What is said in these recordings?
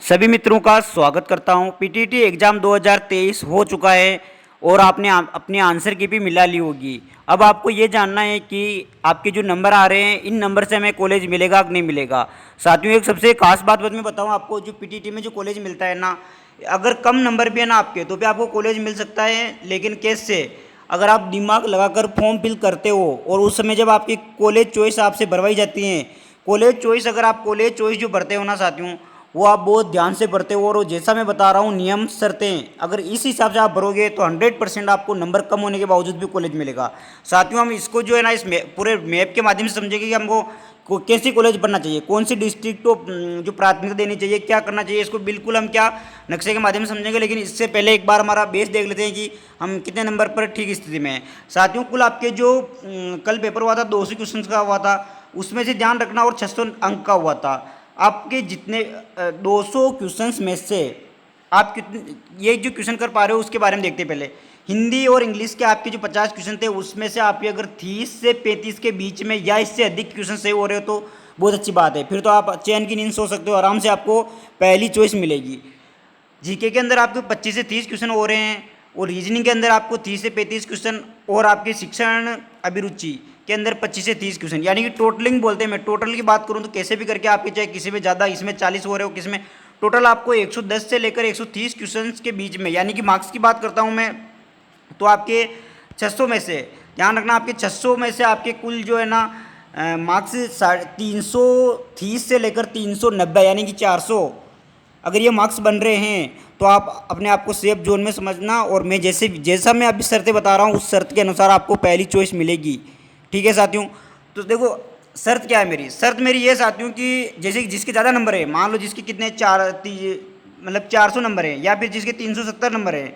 सभी मित्रों का स्वागत करता हूं। पीटीटी एग्ज़ाम 2023 हो चुका है और आपने अपनी आंसर की भी मिला ली होगी। अब आपको ये जानना है कि आपके जो नंबर आ रहे हैं इन नंबर से हमें कॉलेज मिलेगा कि नहीं मिलेगा। साथियों, एक सबसे खास बात मैं बताऊं आपको, जो पीटीटी में जो कॉलेज मिलता है ना, अगर कम नंबर भी है ना आपके तो भी आपको कॉलेज मिल सकता है, लेकिन कैसे? अगर आप दिमाग लगाकर फॉर्म फिल करते हो और उस समय जब आपकी कॉलेज चॉइस आपसे भरवाई जाती है, कॉलेज चॉइस अगर आप कॉलेज चॉइस जो भरते हो ना साथियों, वो आप बहुत ध्यान से भरते हो। और जैसा मैं बता रहा हूँ नियम शर्तें अगर इस हिसाब से आप भरोगे तो 100% आपको नंबर कम होने के बावजूद भी कॉलेज मिलेगा। साथियों, हम इसको जो है ना इस पूरे मैप के माध्यम से समझेंगे कि हमको कैसी कॉलेज पढ़ना चाहिए, कौन सी डिस्ट्रिक्ट को जो प्राथमिकता देनी चाहिए, क्या करना चाहिए, इसको बिल्कुल हम क्या नक्शे के माध्यम से समझेंगे। लेकिन इससे पहले एक बार हमारा बेस देख लेते हैं कि हम कितने नंबर पर ठीक स्थिति में हैं। साथियों, कुल आपके जो कल पेपर हुआ था 200 क्वेश्चन का हुआ था, उसमें से ध्यान रखना और 600 अंक का हुआ था। आपके जितने 200 क्वेश्चंस में से आप कितने ये जो क्वेश्चन कर पा रहे हो उसके बारे में देखते हैं पहले। हिंदी और इंग्लिश के आपके जो 50 क्वेश्चन थे उसमें से आपके अगर 30 से 35 के बीच में या इससे अधिक क्वेश्चन सही हो रहे हो तो बहुत अच्छी बात है। फिर तो आप चैन की नींद सो सकते हो, आराम से आपको पहली चॉइस मिलेगी। जीके के अंदर आपको 25 से 30 क्वेश्चन हो रहे हैं और रीजनिंग के अंदर आपको 30 से 35 क्वेश्चन, और आपके शिक्षण अभिरुचि के अंदर 25 से 30 क्वेश्चन, यानी कि टोटलिंग बोलते हैं। मैं टोटल की बात करूं तो कैसे भी करके आपके चाहे किसी में ज़्यादा, इसमें 40 हो रहे हो, किसी में टोटल आपको 110 से लेकर 130 क्वेश्चन के बीच में, यानी कि मार्क्स की बात करता हूँ मैं, तो आपके 600 में से ध्यान रखना, आपके 600 में से आपके कुल जो है ना मार्क्स 330 से लेकर 390 यानी कि 400 अगर ये मार्क्स बन रहे हैं तो आप अपने आप को सेफ जोन में समझना। और मैं जैसा मैं अभी शर्तें बता रहा हूँ उस शर्त के अनुसार आपको पहली चॉइस मिलेगी। ठीक है साथियों? तो देखो, शर्त क्या है मेरी? शर्त मेरी ये साथियों कि जैसे जिसके ज़्यादा नंबर है, मान लो जिसके कितने मतलब 400 नंबर है, या फिर जिसके 370 नंबर है,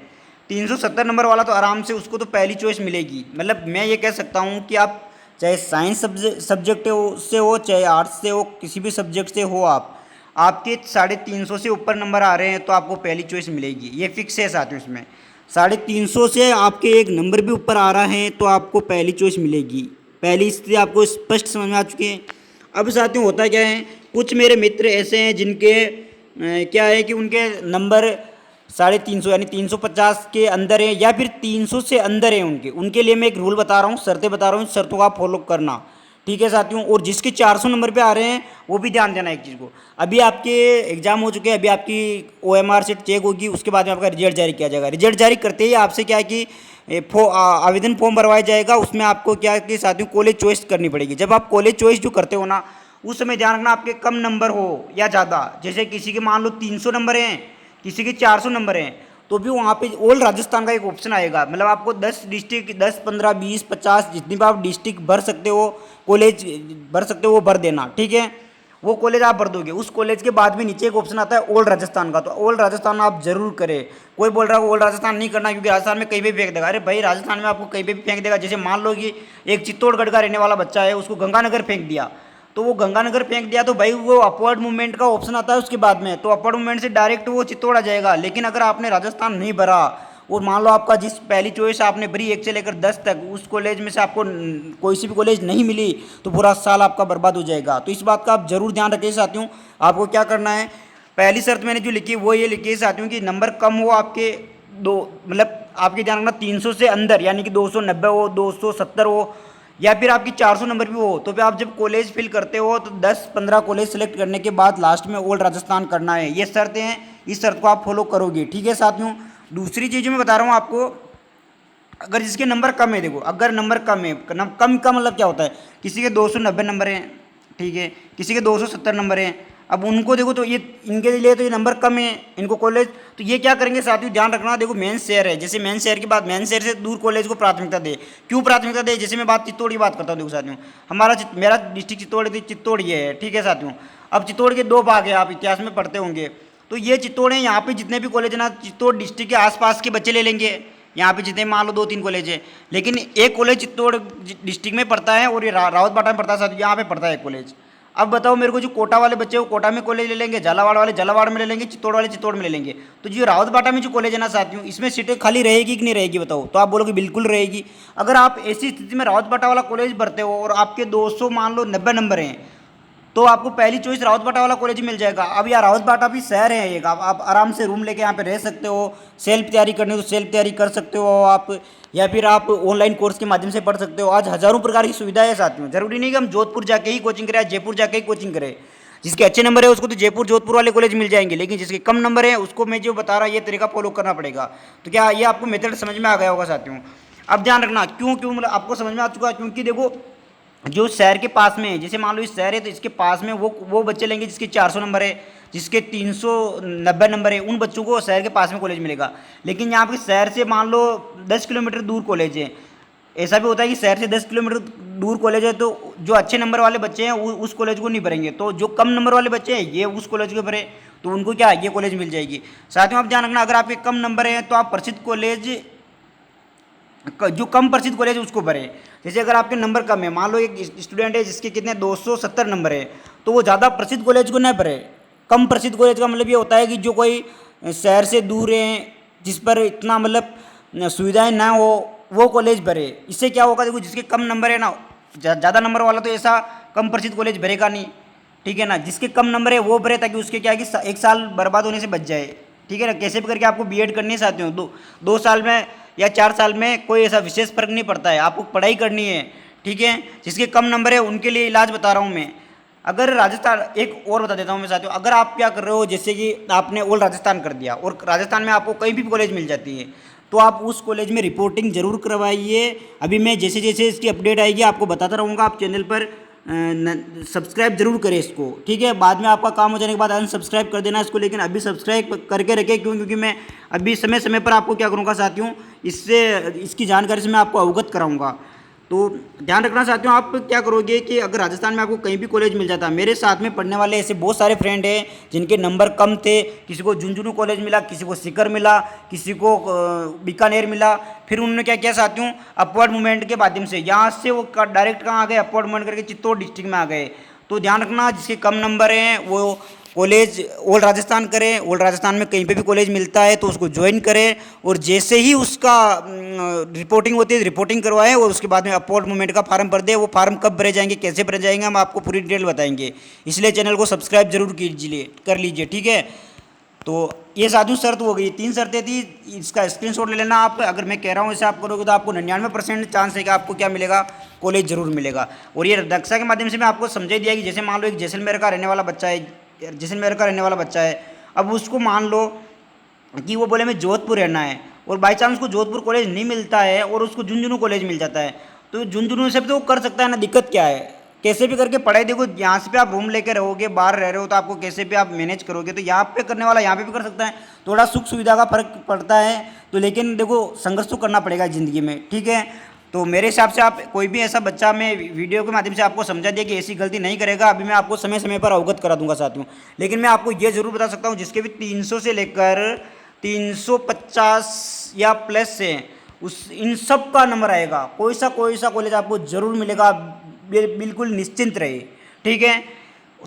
370 नंबर वाला तो आराम से उसको तो पहली चॉइस मिलेगी। मतलब मैं ये कह सकता हूँ कि आप चाहे साइंस सब्जेक्ट से हो, चाहे आर्ट्स से हो, किसी भी सब्जेक्ट से हो, आपके 350 से ऊपर नंबर आ रहे हैं तो आपको पहली चॉइस मिलेगी। ये फिक्स है साथियों। इसमें 350 से आपके एक नंबर भी ऊपर आ रहा है तो आपको पहली चॉइस मिलेगी। पहली स्थिति आपको स्पष्ट समझ में आ चुकी है। अब साथियों होता क्या है, कुछ मेरे मित्र ऐसे हैं जिनके क्या है कि उनके नंबर 350 यानी 350 के अंदर है या फिर 300 से अंदर है। उनके लिए मैं एक रूल बता रहा हूँ, शर्तें बता रहा हूँ, शर्तों को आप फॉलो करना। ठीक है साथियों? और जिसके 400 नंबर पे आ रहे हैं वो भी ध्यान देना एक चीज़ को। अभी आपके एग्जाम हो चुके हैं, अभी आपकी OMR शीट चेक होगी, उसके बाद में आपका रिजल्ट जारी किया जाएगा। रिजल्ट जारी करते ही आपसे क्या है कि आवेदन फॉर्म भरवाया जाएगा। उसमें आपको क्या है कि साथियों कॉलेज चॉइस करनी पड़ेगी। जब आप कॉलेज चॉइस जो करते हो ना, उस समय ध्यान रखना आपके कम नंबर हो या ज़्यादा, जैसे किसी के मान लो 300 नंबर हैं, किसी के 400 नंबर हैं, तो भी वहाँ पे ऑल राजस्थान का एक ऑप्शन आएगा। मतलब आपको 10 डिस्ट्रिक्ट, 10, 15, 20, 50 जितनी भी आप डिस्ट्रिक्ट भर सकते हो, कॉलेज भर सकते हो, वो भर देना। ठीक है? वो कॉलेज आप भर दोगे, उस कॉलेज के बाद भी नीचे एक ऑप्शन आता है ऑल राजस्थान का, तो ऑल राजस्थान आप जरूर करें। कोई बोल रहा है ऑल राजस्थान नहीं करना क्योंकि राजस्थान में कहीं भी फेंक देगा। अरे भाई, राजस्थान में आपको कहीं भी फेंक देगा। जैसे मान लो कि एक चित्तौड़गढ़ का रहने वाला बच्चा है, उसको गंगानगर फेंक दिया, तो वो गंगानगर फेंक दिया तो भाई वो अपवर्ड मूवमेंट का ऑप्शन आता है उसके बाद में, तो अपवर्ड मूवमेंट से डायरेक्ट वो चित्तौड़ आ जाएगा। लेकिन अगर आपने राजस्थान नहीं भरा और मान लो आपका जिस पहली चॉइस आपने भरी 1 से लेकर 10 तक, उस कॉलेज में से आपको कोई सी भी कॉलेज नहीं मिली तो पूरा साल आपका बर्बाद हो जाएगा। तो इस बात का आप जरूर ध्यान रखिए साथियों। आपको क्या करना है, पहली शर्त मैंने जो लिखी वो ये लिखी है साथियों कि नंबर कम हो आपके, दो मतलब आपके ध्यान रखना 300 से अंदर, यानी कि 290 हो, 270 हो, या फिर आपकी 400 नंबर भी हो। तो फिर आप जब कॉलेज फिल करते हो तो 10-15 कॉलेज सेलेक्ट करने के बाद लास्ट में ऑल राजस्थान करना है। ये शर्तें हैं, इस शर्त को आप फॉलो करोगे। ठीक है साथियों? दूसरी चीज़ मैं बता रहा हूँ आपको, अगर जिसके नंबर कम है, देखो अगर नंबर कम है, कम का मतलब क्या होता है, किसी के 290 नंबर हैं, ठीक है, किसी के 270 नंबर हैं। अब उनको देखो तो ये इनके लिए तो ये नंबर कम है, इनको कॉलेज, तो ये क्या करेंगे साथियों, ध्यान रखना। देखो मेन शहर है, जैसे मेन शहर की बात, मेन शहर से दूर कॉलेज को प्राथमिकता दे। क्यों प्राथमिकता दे? जैसे मैं बात चित्तौड़ की बात करता हूँ, देखो साथियों, मेरा डिस्ट्रिक्ट चित्तौड़ थी, चित्तौड़ ये है। ठीक है साथियों? अब चित्तौड़ के 2 भाग है, आप इतिहास में पढ़ते होंगे। तो ये चित्तौड़ है, यहाँ पे जितने भी कॉलेज है ना, चित्तौड़ डिस्ट्रिक्ट के आसपास के बच्चे ले लेंगे। यहाँ पे जितने मान लो 2-3 कॉलेज है, लेकिन एक कॉलेज चित्तौड़ डिस्ट्रिक्ट में पढ़ता है और ये रावतबाटा में पढ़ता है साथियों, यहाँ पे पढ़ता है एक कॉलेज। अब बताओ मेरे को, जो कोटा वाले बच्चे वो कोटा में कॉलेज ले लेंगे, झालावाड़ वाले झालावाड़ में ले लेंगे, चित्तौड़ वाले चित्तौड़ में ले लेंगे। तो जो रावतबाटा में जो कॉलेज है ना साथियों, इसमें सीटें खाली रहेगी कि नहीं रहेगी बताओ? तो आप बोलोगे बिल्कुल रहेगी। अगर आप ऐसी स्थिति में रावतबाटा वाला कॉलेज भरते हो और आपके 200 मान लो 90 नंबर हैं, तो आपको पहली चॉइस रावत बाटा वाला कॉलेज मिल जाएगा। अब यार रावत बाटा भी शहर है एक, आप आराम से रूम लेके यहाँ पे रह सकते हो, सेल्फ तैयारी करनी हो तो सेल्फ तैयारी कर सकते हो आप, या फिर आप ऑनलाइन कोर्स के माध्यम से पढ़ सकते हो। आज हज़ारों प्रकार की सुविधाएं है साथियों, जरूरी नहीं कि हम जोधपुर जाके ही कोचिंग करें या जयपुर जाके ही कोचिंग करें। जिसके अच्छे नंबर है उसको तो जयपुर जोधपुर वाले कॉलेज मिल जाएंगे, लेकिन जिसके कम नंबर है उसको मैं जो बता रहा ये तरीका फॉलो करना पड़ेगा। तो क्या ये आपको मेथड समझ में आ गया होगा साथियों। अब ध्यान रखना क्यों क्यों मतलब आपको समझ में आ चुका है, क्योंकि देखो जो शहर के पास में है, जैसे मान लो इस शहर है तो इसके पास में वो बच्चे लेंगे जिसके 400 नंबर है, जिसके 390 नंबर है, उन बच्चों को शहर के पास में कॉलेज मिलेगा। लेकिन यहाँ पे शहर से मान लो 10 किलोमीटर दूर कॉलेज है, ऐसा भी होता है कि शहर से 10 किलोमीटर दूर कॉलेज है तो जो अच्छे नंबर वाले बच्चे हैं उस कॉलेज को नहीं भरेंगे, तो जो कम नंबर वाले बच्चे हैं ये उस कॉलेज को भरे, तो उनको क्या ये कॉलेज मिल जाएगी। साथ में आप ध्यान रखना, अगर आपके कम नंबर हैं तो आप प्रसिद्ध कॉलेज, जो कम प्रसिद्ध कॉलेज है उसको भरें। जैसे अगर आपके नंबर कम है, मान लो एक स्टूडेंट है जिसके कितने 270 नंबर है, तो वो ज़्यादा प्रसिद्ध कॉलेज को न भरे। कम प्रसिद्ध कॉलेज का मतलब ये होता है कि जो कोई शहर से दूर है, जिस पर इतना मतलब सुविधाएं ना हो, वो कॉलेज भरे। इससे क्या होगा, देखो जिसके कम नंबर है ना, ज़्यादा नंबर वाला तो ऐसा कम प्रसिद्ध कॉलेज भरेगा नहीं, ठीक है ना। जिसके कम नंबर है वो भरे, ताकि उसके क्या है कि 1 साल बर्बाद होने से बच जाए, ठीक है ना। कैसे भी करके आपको बीएड करनी है साथियों, 2 साल में या 4 साल में कोई ऐसा विशेष फर्क नहीं पड़ता है, आपको पढ़ाई करनी है, ठीक है। जिसके कम नंबर है उनके लिए इलाज बता रहा हूँ मैं। अगर राजस्थान, एक और बता देता हूँ मैं साथियों, अगर आप क्या कर रहे हो, जैसे कि आपने ऑल राजस्थान कर दिया और राजस्थान में आपको कहीं भी कॉलेज मिल जाती है, तो आप उस कॉलेज में रिपोर्टिंग जरूर करवाइए। अभी मैं जैसे जैसे इसकी अपडेट आएगी आपको बताता रहूँगा। आप चैनल पर सब्सक्राइब जरूर करें इसको, ठीक है। बाद में आपका काम हो जाने के बाद अनसब्सक्राइब कर देना इसको, लेकिन अभी सब्सक्राइब करके रखें। क्यों? क्योंकि मैं अभी समय समय पर आपको क्या करूँगा साथियों, इसकी जानकारी से मैं आपको अवगत कराऊँगा। तो ध्यान रखना साथियों, आप क्या करोगे कि अगर राजस्थान में आपको कहीं भी कॉलेज मिल जाता है, मेरे साथ में पढ़ने वाले ऐसे बहुत सारे फ्रेंड हैं जिनके नंबर कम थे, किसी को झुंझुनू कॉलेज मिला, किसी को सीकर मिला, किसी को बीकानेर मिला। फिर उन्होंने क्या किया साथियों, अपवर्ड मूवमेंट के माध्यम से यहाँ से वो डायरेक्ट कहाँ आ गए, अपवर्ड मूवमेंट करके चित्तौड़ डिस्ट्रिक्ट में आ गए। तो ध्यान रखना, जिसके कम नंबर हैं वो कॉलेज ऑल राजस्थान करें, ऑल राजस्थान में कहीं पे भी कॉलेज मिलता है तो उसको ज्वाइन करें, और जैसे ही उसका रिपोर्टिंग होती है रिपोर्टिंग करवाएं, और उसके बाद में अपवर्ड मूवमेंट का फार्म भर दें। वो फार्म कब भरे जाएंगे, कैसे भरे जाएंगे, हम आपको पूरी डिटेल बताएंगे। इसलिए चैनल को सब्सक्राइब जरूर कर लीजिए, ठीक है। तो ये साथियों शर्त हो गई, 3 शर्तें थी, इसका स्क्रीनशॉट ले लेना आप। अगर मैं कह रहा हूँ ऐसे आप करोगे तो आपको 99% चांस है कि आपको क्या मिलेगा, कॉलेज जरूर मिलेगा। और ये दक्षा के माध्यम से मैं आपको समझा दिया कि जैसे मान लो एक जैसलमेर का रहने वाला बच्चा है, जैसलमेर का रहने वाला बच्चा है, अब उसको मान लो कि वो बोले मैं जोधपुर रहना है, और बाई चांस उसको जोधपुर कॉलेज नहीं मिलता है और उसको झुंझुनू कॉलेज मिल जाता है, तो झुंझुनू से भी तो वो कर सकता है ना, दिक्कत क्या है। कैसे भी करके पढ़ाई, देखो यहाँ से पे आप रूम लेके रहोगे, बाहर रह रहे हो तो आपको कैसे भी आप मैनेज करोगे, तो यहाँ पे करने वाला यहाँ पे भी कर सकता है। थोड़ा सुख सुविधा का फर्क पड़ता है, तो लेकिन देखो संघर्ष तो करना पड़ेगा ज़िंदगी में, ठीक है। तो मेरे हिसाब से आप कोई भी ऐसा बच्चा, मैं वीडियो के माध्यम से आपको समझा दिया कि ऐसी गलती नहीं करेगा। अभी मैं आपको समय समय पर अवगत करा दूंगा साथियों, लेकिन मैं आपको ये जरूर बता सकता हूँ जिसके भी 300 से लेकर 350 या प्लस से इन सब का नंबर आएगा, कोई सा कॉलेज आपको जरूर मिलेगा, बिल्कुल निश्चिंत रहे, ठीक है।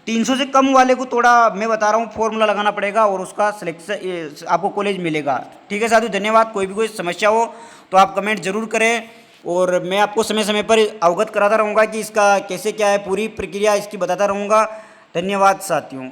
300 से कम वाले को थोड़ा मैं बता रहा हूँ फॉर्मूला लगाना पड़ेगा और उसका सिलेक्शन आपको कॉलेज मिलेगा, ठीक है साथियों। धन्यवाद। कोई भी कोई समस्या हो तो आप कमेंट जरूर करें, और मैं आपको समय समय पर अवगत कराता रहूँगा कि इसका कैसे क्या है, पूरी प्रक्रिया इसकी बताता रहूँगा। धन्यवाद साथियों।